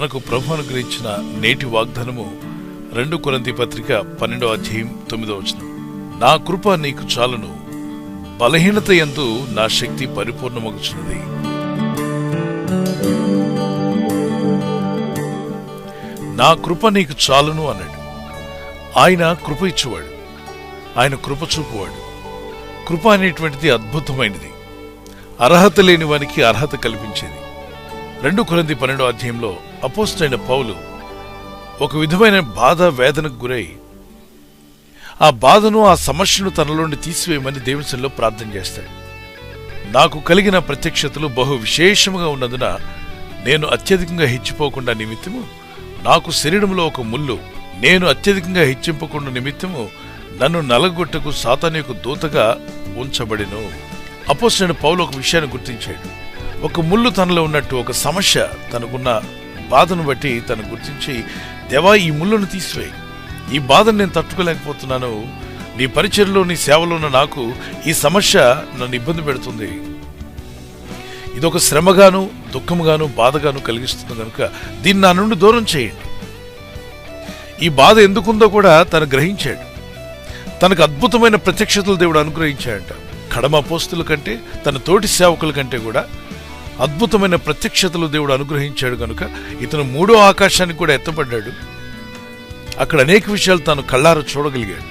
మనకు ప్రభు అనుగ్రహించిన నేటి వాగ్దానము 2 కొరింథీ పత్రిక 12వ అధ్యాయం 9వ వచనం. నా కృప నీకు చాలును, బలహీనత యందు నా శక్తి పరిపూర్ణమగుచున్నది. నా కృప నీకు చాలును అన్నాడు. ఆయన కృప ఇచ్చేవాడు, ఆయన కృప చూపువాడు. కృప అనేటువంటిది అద్భుతమైనది, అర్హత లేని వానికి అర్హత కల్పించేది. 2 కొరింథీ 12వ అధ్యాయంలో అపోస్తలుడైన పౌలు ఒక విధమైన బాధ వేదనకు గురై ఆ బాధను, ఆ సమస్యను తనలోండి తీసివేయమని దేవుని సన్నిధిలో ప్రార్థన చేస్తాడు. నాకు కలిగిన ప్రత్యక్షతలు బహు విశేషముగా ఉన్నందున నేను అత్యధికంగా హెచ్చిపోకుండా నిమిత్తము నాకు శరీరంలో ఒక ముళ్ళు, నేను అత్యధికంగా హెచ్చింపకుండా నిమిత్తము నన్ను నలగొట్టకు సాతాను యొక్క దూతగా ఉంచబడెను. అపోస్తలుడైన పౌలు ఒక విషయాన్ని గుర్తించాడు. ఒక ముళ్ళు తనలో ఉన్నట్టు, ఒక సమస్య, తనకున్న బాధను బట్టి తను గుర్తించి, దేవా ఈ ముళ్ళను తీసివేయి, ఈ బాధను నేను తట్టుకోలేకపోతున్నాను, నీ పరిచర్యలో నీ సేవలో ఉన్న నాకు ఈ సమస్య నన్ను ఇబ్బంది పెడుతుంది, ఇదొక శ్రమగాను దుఃఖముగాను బాధగాను కలిగిస్తుంది కనుక దీన్ని నా నుండి దూరం చేయండి. ఈ బాధ ఎందుకుందో కూడా తను గ్రహించాడు. తనకు అద్భుతమైన ప్రత్యక్షతలు దేవుడు అనుగ్రహించాడంట. కడమ అపోస్తుల కంటే, తన తోటి సేవకుల కంటే కూడా అద్భుతమైన ప్రత్యక్షతలు దేవుడు అనుగ్రహించాడు కనుక ఇతను 3వ ఆకాశానికి కూడా ఎత్తపడ్డాడు. అక్కడ అనేక విషయాలు తాను కళ్ళారా చూడగలిగాడు.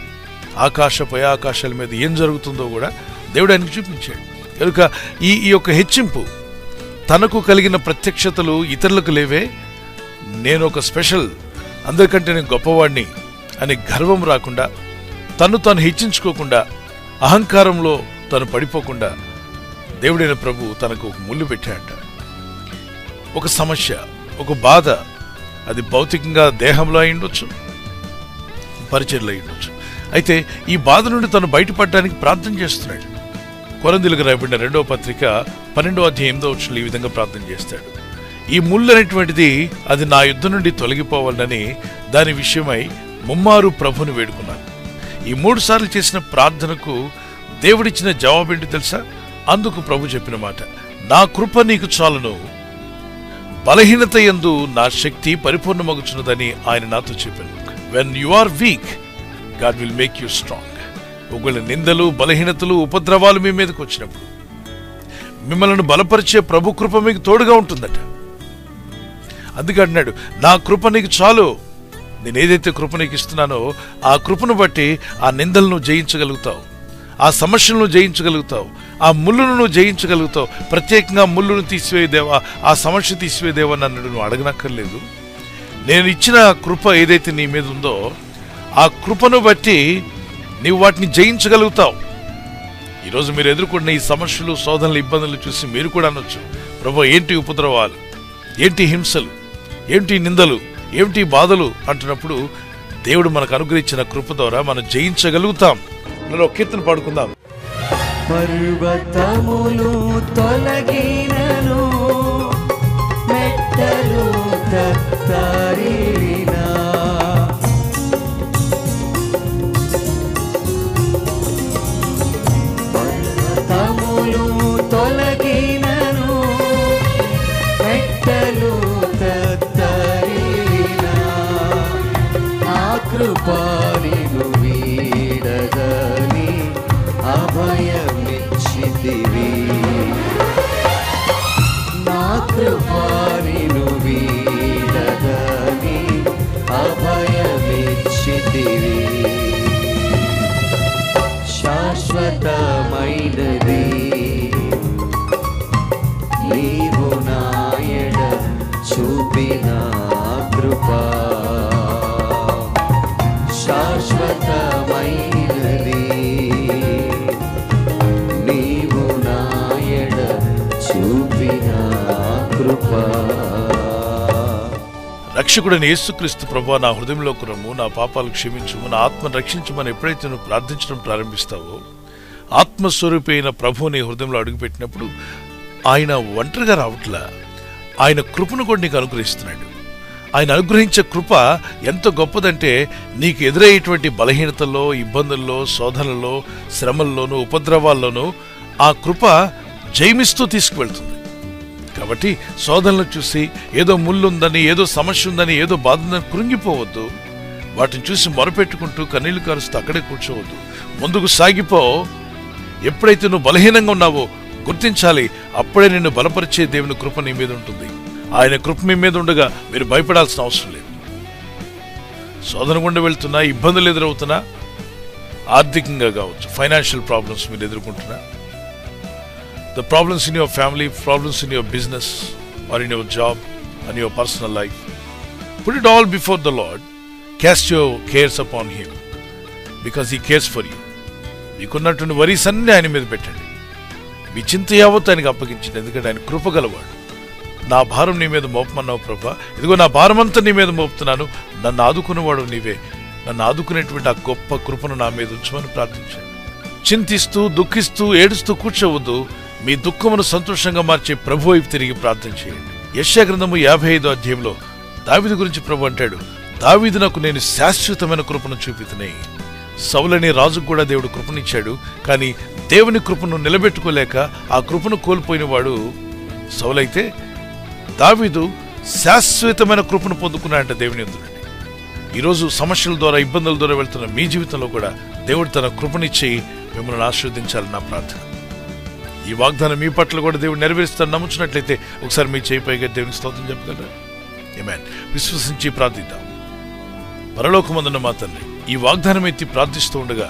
ఆకాశపై ఆకాశాల మీద ఏం జరుగుతుందో కూడా దేవుడు ఆయనకు చూపించాడు. కనుక ఈ యొక్క హెచ్చింపు, తనకు కలిగిన ప్రత్యక్షతలు ఇతరులకు లేవే, నేను ఒక స్పెషల్, అందరికంటే నేను గొప్పవాడిని అని గర్వం రాకుండా, తాను హెచ్చించుకోకుండా, అహంకారంలో తను పడిపోకుండా దేవుడైన ప్రభు తనకు ఒక ముళ్ళు పెట్టాడంట. ఒక సమస్య, ఒక బాధ, అది భౌతికంగా దేహంలో అయి ఉండొచ్చు, పరిచర్లో అయి ఉండొచ్చు. అయితే ఈ బాధ నుండి తను బయటపడడానికి ప్రార్థన చేస్తున్నాడు. కొరింథీయులకు రాయబడిన 2వ పత్రిక 12వ అధ్యాయం 8వ వచనంలో ఈ విధంగా ప్రార్థన చేస్తాడు. ఈ ముళ్ళు అనేటువంటిది అది నా యుద్ధం నుండి తొలగిపోవాలని దాని విషయమై ముమ్మారు ప్రభుని వేడుకున్నాను. ఈ 3 సార్లు చేసిన ప్రార్థనకు దేవుడిచ్చిన జవాబేంటి తెలుసా? అందుకు ప్రభు చెప్పిన మాట, నా కృప నీకు చాలును, బలహీనత యందు నా శక్తి పరిపూర్ణమగుచున్నదని ఆయన నాతో చెప్పాను. When you are weak, God will make you strong. ఒకవేళ నిందలు, బలహీనతలు, ఉపద్రవాలు మీ మీదకి వచ్చినప్పుడు మిమ్మల్ని బలపరిచే ప్రభు కృప మీకు తోడుగా ఉంటుందట. అందుకంటున్నాడు, నా కృప నీకు చాలు. నేను ఏదైతే కృప నీకు ఇస్తున్నానో ఆ కృపను బట్టి ఆ నిందలను జయించగలుగుతావు, ఆ సమస్యలను జయించగలుగుతావు, ఆ ముళ్ళను జయించగలుగుతావు. ప్రత్యేకంగా ముళ్ళను తీసివేదేవా, ఆ సమస్య తీసివేదేవా నన్ను నువ్వు అడగనక్కర్లేదు. నేను ఇచ్చిన కృప ఏదైతే నీ మీద ఉందో ఆ కృపను బట్టి నీవు వాటిని జయించగలుగుతావు. ఈరోజు మీరు ఎదుర్కొన్న ఈ సమస్యలు, శోధనలు, ఇబ్బందులు చూసి మీరు కూడా అనొచ్చు, ప్రభు ఏంటి ఉపద్రవాలు, ఏంటి హింసలు, ఏంటి నిందలు, ఏమిటి బాధలు అంటున్నప్పుడు దేవుడు మనకు అనుగ్రహించిన కృప ద్వారా మనం జయించగలుగుతాం. మనం ఒక కీర్తన పాడుకుందాం. పర్వతములు తొలగినను, మెట్టలు తత్తరినా, పర్వతములు తొలగినను, మెట్టలు తత్తరినా, ఆ కృపానిను వీడగని అభయమిచ్చితివి, నా కృపానిను వీడగని అభయమిచ్చితివి. శాశ్వతమైనది నీవు నాయడ చూపిన కృపా, శాశ్వతమైనది నీవు నాయడ చూపిన కృపా. రక్షకుడైన యేసుక్రీస్తు ప్రభువా, నా హృదయంలోకి రమ్ము, నా పాపాలు క్షమించుము, నా ఆత్మను రక్షించమని ఎప్పుడైతే నువ్వు ప్రార్థించడం ప్రారంభిస్తావో, ఆత్మస్వరూపి అయిన ప్రభువు నీ హృదయంలో అడుగుపెట్టినప్పుడు ఆయన ఒంటరిగా రావట్లా, ఆయన కృపను కూడా నీకు అనుగ్రహిస్తున్నాడు. ఆయన అనుగ్రహించే కృప ఎంత గొప్పదంటే, నీకు ఎదురయ్యేటువంటి బలహీనతల్లో, ఇబ్బందుల్లో, శోధనల్లో, శ్రమల్లోనూ, ఉపద్రవాల్లోనూ ఆ కృప జయమిస్తూ తీసుకువెళ్తుంది. కాబట్టి శోధనలు చూసి ఏదో ముళ్ళుందని, ఏదో సమస్య ఉందని, ఏదో బాధ ఉందని కృంగిపోవద్దు. వాటిని చూసి మొరపెట్టుకుంటూ కన్నీళ్లు కారుస్తూ అక్కడే కూర్చోవద్దు. ముందుకు సాగిపో. ఎప్పుడైతే నువ్వు బలహీనంగా ఉన్నావో గుర్తించాలి. అప్పుడే నిన్ను బలపరిచే దేవుని కృప నీ మీద ఉంటుంది. ఆయన కృప మీ మీద ఉండగా మీరు భయపడాల్సిన అవసరం లేదు. శోధన గుండా వెళ్తున్నా, ఇబ్బందులు ఎదురవుతున్నా, ఆర్థికంగా కావచ్చు, ఫైనాన్షియల్ ప్రాబ్లమ్స్ మీరు ఎదుర్కొంటున్నా, the problems in your family, problems in your business or in your job and your personal life, put it all before the Lord. Cast your cares upon Him because He cares for you. మీకున్నటువంటి worries అన్నీ ఆయన మీద పెట్టండి. మీ చింత యావత్తు ఆయనకు అప్పగించండి. ఎందుకంటే ఆయన కృపగలవాడు. నా భారం నీ మీద మోపమన్నావు ప్రభా, ఇదిగో నా భారమంతా నీ మీద మోపుతున్నాను, నన్ను ఆదుకునేవాడు నీవే. నన్ను ఆదుకునేటువంటి ఆ గొప్ప కృపను నా మీద ఉంచమని ప్రార్థించండి. చింతిస్తూ, దుఃఖిస్తూ, ఏడుస్తూ కూర్చోవద్దు. మీ దుఃఖమును సంతోషంగా మార్చే ప్రభు వైపు తిరిగి ప్రార్థన చేయండి. యెషయా గ్రంథము 55వ అధ్యాయంలో దావీదు గురించి ప్రభు అంటాడు, దావీదునకు నేను శాశ్వతమైన కృపను చూపితునే. సౌలనే రాజుకు కూడా దేవుడు కృపనిచ్చాడు. కానీ దేవుని కృపను నిలబెట్టుకోలేక ఆ కృపను కోల్పోయిన వాడు సౌలైతే, దావీదు శాశ్వతమైన కృపను పొందుకున్నాడంటే దేవుని యందు. ఈరోజు సమస్యల ద్వారా, ఇబ్బందుల ద్వారా వెళ్తున్న మీ జీవితంలో కూడా దేవుడు తన కృపనిచ్చి మిమ్మల్ని ఆశీర్వదించాలని నా ప్రార్థన. ఈ వాగ్దానం మీ పట్ల కూడా దేవుడు నెరవేరుస్తాను నమ్ముచున్నట్లయితే ఒకసారి మీ చేయి పైగా దేవునికి స్తోత్రం చెప్పగలరా? ఆమేన్. విశ్వసించి ప్రార్థిద్దాం. పరలోకమందున్న మా తండ్రి, ఈ వాగ్దానం ఎత్తి ప్రార్థిస్తూ ఉండగా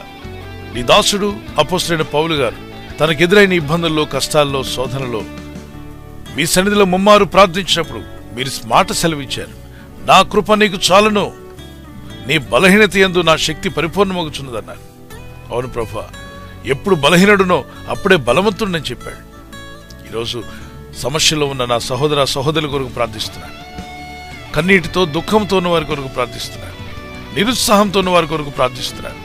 నీ దాసుడు అపోస్తలుడైన పౌలు గారు తనకెదురైన ఇబ్బందుల్లో, కష్టాల్లో, శోధనలో మీ సన్నిధిలో ముమ్మారు ప్రార్థించినప్పుడు మీరు మాట సెలవిచ్చారు, నా కృప నీకు చాలును, నీ బలహీనత యందు నా శక్తి పరిపూర్ణమగుచున్నదన్నారు. అవును ప్రభా, ఎప్పుడు బలహీనుడునో అప్పుడే బలవంతుడని చెప్పాడు. ఈరోజు సమస్యలో ఉన్న నా సహోదర సహోదరుల కొరకు ప్రార్థిస్తున్నాను. కన్నీటితో, దుఃఖంతో ఉన్న వారి కొరకు ప్రార్థిస్తున్నాను. నిరుత్సాహంతో ఉన్న వారి కొరకు ప్రార్థిస్తున్నాను.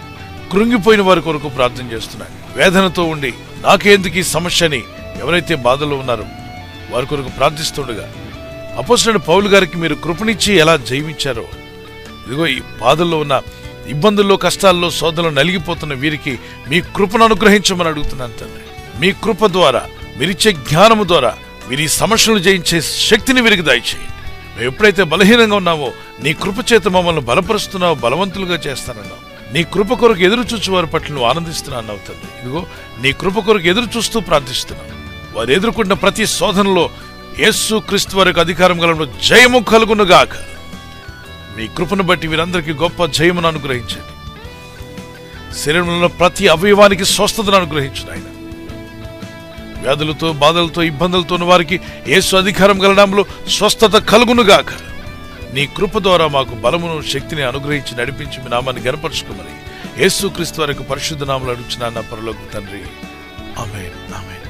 కృంగిపోయిన వారి కొరకు ప్రార్థన చేస్తున్నాను. వేదనతో ఉండి నాకేందుకు ఈ సమస్య అని ఎవరైతే బాధలో ఉన్నారో వారి కొరకు ప్రార్థిస్తుండగా అపోస్తలుడైన పౌలు గారికి మీరు కృపనిచ్చి ఎలా జయించారో, ఇదిగో ఈ బాధల్లో ఉన్న, ఇబ్బందుల్లో, కష్టాల్లో, శోధనలో నలిగిపోతున్న వీరికి మీ కృపను అనుగ్రహించమని అడుగుతున్నాను తండ్రి. మీ కృప ద్వారా, మీరిచ్చే జ్ఞానము ద్వారా మీరు ఈ సమస్యలను జయించే శక్తిని వీరికి దయచేయండి. మేము ఎప్పుడైతే బలహీనంగా ఉన్నామో నీ కృప చేత మమ్మల్ని బలపరుస్తున్నావు, బలవంతులుగా చేస్తానన్నావు. నీ కృప కొరకు ఎదురు చూచు వారి పట్ల నువ్వు ఆనందిస్తున్నావు తండ్రి. ఇదిగో నీ కృప కొరకు ఎదురు చూస్తూ ప్రార్థిస్తున్నావు. వారు ఎదుర్కొంటున్న ప్రతి శోధనలో యేసు క్రీస్తు వారికి అధికారం గల జయము కలుగునుగాక. మీ కృపను బట్టి వీరందరికీ గొప్ప జయమును అనుగ్రహించండి. శరీరంలో ప్రతి అవయవానికి స్వస్థతను అనుగ్రహించండి ఆయన. వ్యాధులతో, బాధలతో, ఇబ్బందులతో ఉన్న వారికి యేసు అధికారం గల నామములో స్వస్థత కలుగునుగాక. నీ కృప ద్వారా మాకు బలమును, శక్తిని అనుగ్రహించి నడిపించి మీ నామాన్ని గణపరచుకోమని యేసు క్రీస్తు వారికి పరిశుద్ధ నామములో అడుగుచున్నాను నా పరలోక తండ్రి. ఆమేన్, ఆమేన్.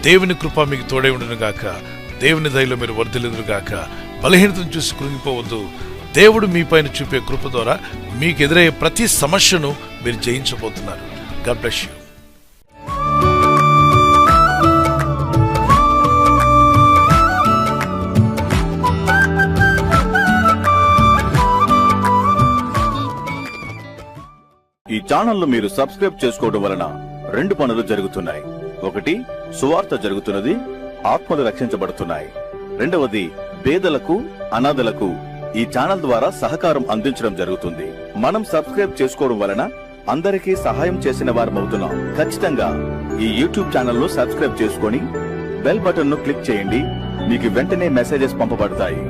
దేవుని కృప మీకు తోడై ఉండును గాక. దేవుని దయలో మీరు వర్ధిల్లుదురు గాక. బలహీనతను చూసి కృంగిపోవద్దు. దేవుడు మీ పైన చూపే కృప ద్వారా మీకు ఎదురయ్యే ప్రతి సమస్యను మీరు జయించబోతున్నారు. God bless you. ఈ ఛానల్ మీరు సబ్స్క్రైబ్ చేసుకోవడం వలన 2 పనులు జరుగుతున్నాయి. ఒకటి, సువార్త జరుగుతున్నది, ఆత్మలు రక్షించబడుతున్నాయి. రెండవది, పేదలకు, అనాథలకు ఈ ఛానల్ ద్వారా సహకారం అందించడం జరుగుతుంది. మనం సబ్స్క్రైబ్ చేసుకోవడం వలన అందరికీ సహాయం చేసిన వారమవుతున్నాం. ఖచ్చితంగా ఈ యూట్యూబ్ ఛానల్ ను సబ్స్క్రైబ్ చేసుకొని బెల్ బటన్ ను క్లిక్ చేయండి. మీకు వెంటనే మెసేజెస్ పంపబడతాయి.